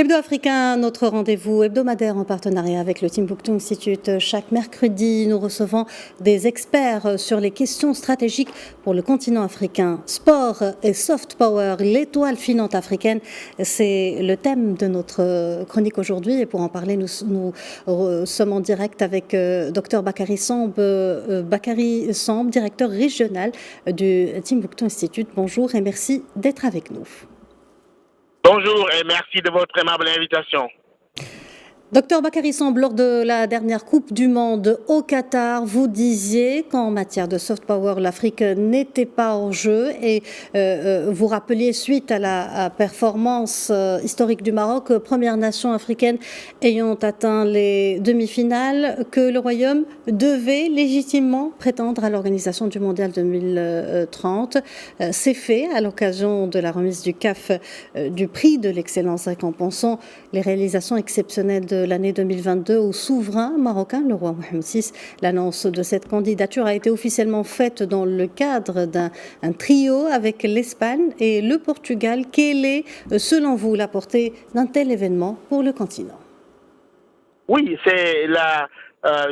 L'Hebdo africain, notre rendez-vous hebdomadaire en partenariat avec le Timbuktu Institute. Chaque mercredi, nous recevons des experts sur les questions stratégiques pour le continent africain. Sport et soft power, l'étoile filante africaine, c'est le thème de notre chronique aujourd'hui. Et pour en parler, nous sommes en direct avec Dr Bakary Samb, directeur régional du Timbuktu Institute. Bonjour et merci d'être avec nous. Bonjour et merci de votre aimable invitation. Docteur Bakary Samb, lors de la dernière Coupe du Monde au Qatar, vous disiez qu'en matière de soft power, l'Afrique n'était pas en jeu et vous rappeliez suite à la performance historique du Maroc, première nation africaine ayant atteint les demi-finales, que le Royaume devait légitimement prétendre à l'organisation du Mondial 2030. C'est fait à l'occasion de la remise du CAF du prix de l'excellence récompensant les réalisations exceptionnelles de l'année 2022 au souverain marocain, le roi Mohamed VI. L'annonce de cette candidature a été officiellement faite dans le cadre d'un trio avec l'Espagne et le Portugal. Quelle est, selon vous, la portée d'un tel événement pour le continent? Oui, c'est la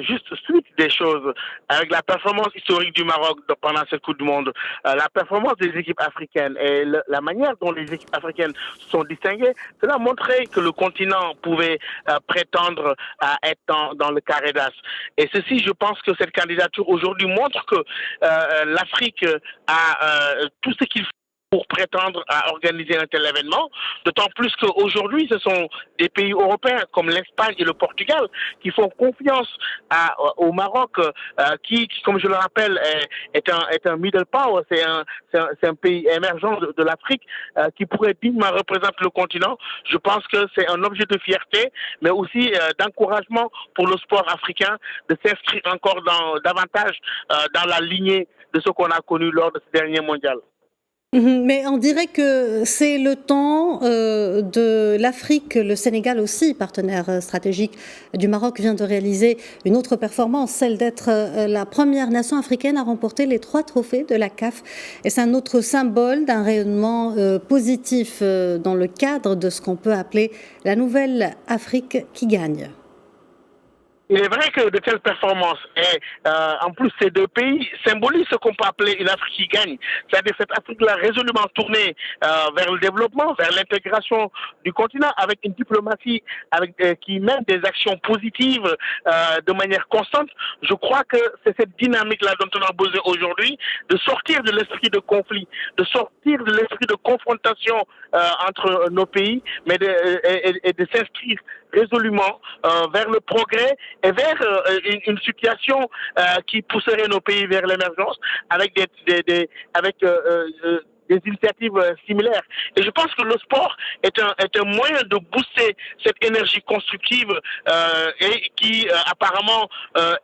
juste suite des choses avec la performance historique du Maroc pendant cette Coupe du Monde, la performance des équipes africaines et la manière dont les équipes africaines sont distinguées, cela a montré que le continent pouvait prétendre à être dans le carré d'as. Et ceci, je pense que cette candidature aujourd'hui montre que l'Afrique a tout ce qu'il faut pour prétendre à organiser un tel événement, d'autant plus qu'aujourd'hui, ce sont des pays européens comme l'Espagne et le Portugal qui font confiance au Maroc, qui, comme je le rappelle, est un middle power, c'est un pays émergent de l'Afrique qui pourrait dignement représenter le continent. Je pense que c'est un objet de fierté, mais aussi d'encouragement pour le sport africain de s'inscrire encore davantage dans la lignée de ce qu'on a connu lors de ce dernier mondial. Mais on dirait que c'est le temps de l'Afrique. Le Sénégal aussi, partenaire stratégique du Maroc, vient de réaliser une autre performance, celle d'être la première nation africaine à remporter les 3 trophées de la CAF. Et c'est un autre symbole d'un rayonnement positif dans le cadre de ce qu'on peut appeler la nouvelle Afrique qui gagne. Il est vrai que de telles performances, et en plus ces deux pays symbolisent ce qu'on peut appeler une Afrique qui gagne. C'est-à-dire cette Afrique-là résolument tournée vers le développement, vers l'intégration du continent, avec une diplomatie qui mène des actions positives de manière constante. Je crois que c'est cette dynamique-là dont on a besoin aujourd'hui, de sortir de l'esprit de conflit, de sortir de l'esprit de confrontation entre nos pays, mais de s'inscrire résolument vers le progrès et vers une situation qui pousserait nos pays vers l'émergence avec des initiatives similaires. Et je pense que le sport est un moyen de booster cette énergie constructive et qui apparemment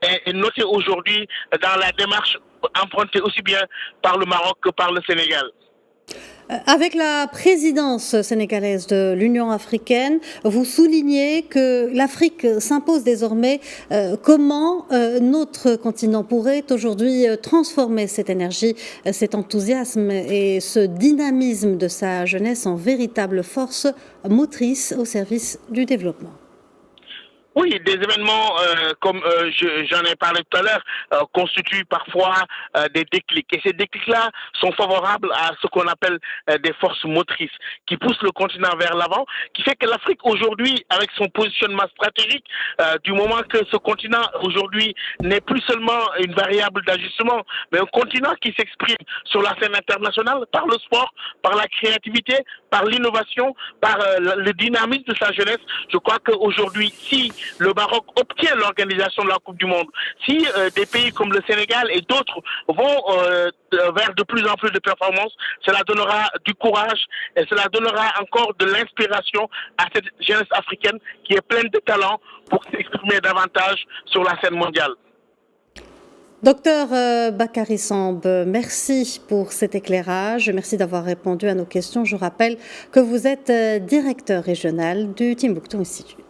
est notée aujourd'hui dans la démarche empruntée aussi bien par le Maroc que par le Sénégal. Avec la présidence sénégalaise de l'Union africaine, vous soulignez que l'Afrique s'impose désormais. Comment notre continent pourrait aujourd'hui transformer cette énergie, cet enthousiasme et ce dynamisme de sa jeunesse en véritable force motrice au service du développement? Oui, des événements comme j'en ai parlé tout à l'heure constituent parfois des déclics. Et ces déclics-là sont favorables à ce qu'on appelle des forces motrices qui poussent le continent vers l'avant, qui fait que l'Afrique aujourd'hui, avec son positionnement stratégique, du moment que ce continent aujourd'hui n'est plus seulement une variable d'ajustement, mais un continent qui s'exprime sur la scène internationale par le sport, par la créativité, par l'innovation, par le dynamisme de sa jeunesse. Je crois qu'aujourd'hui, si le Maroc obtient l'organisation de la Coupe du Monde, si des pays comme le Sénégal et d'autres vont vers de plus en plus de performances, cela donnera du courage et cela donnera encore de l'inspiration à cette jeunesse africaine qui est pleine de talent pour s'exprimer davantage sur la scène mondiale. Docteur Bakary Samb, merci pour cet éclairage, merci d'avoir répondu à nos questions. Je rappelle que vous êtes directeur régional du Timbuktu Institute.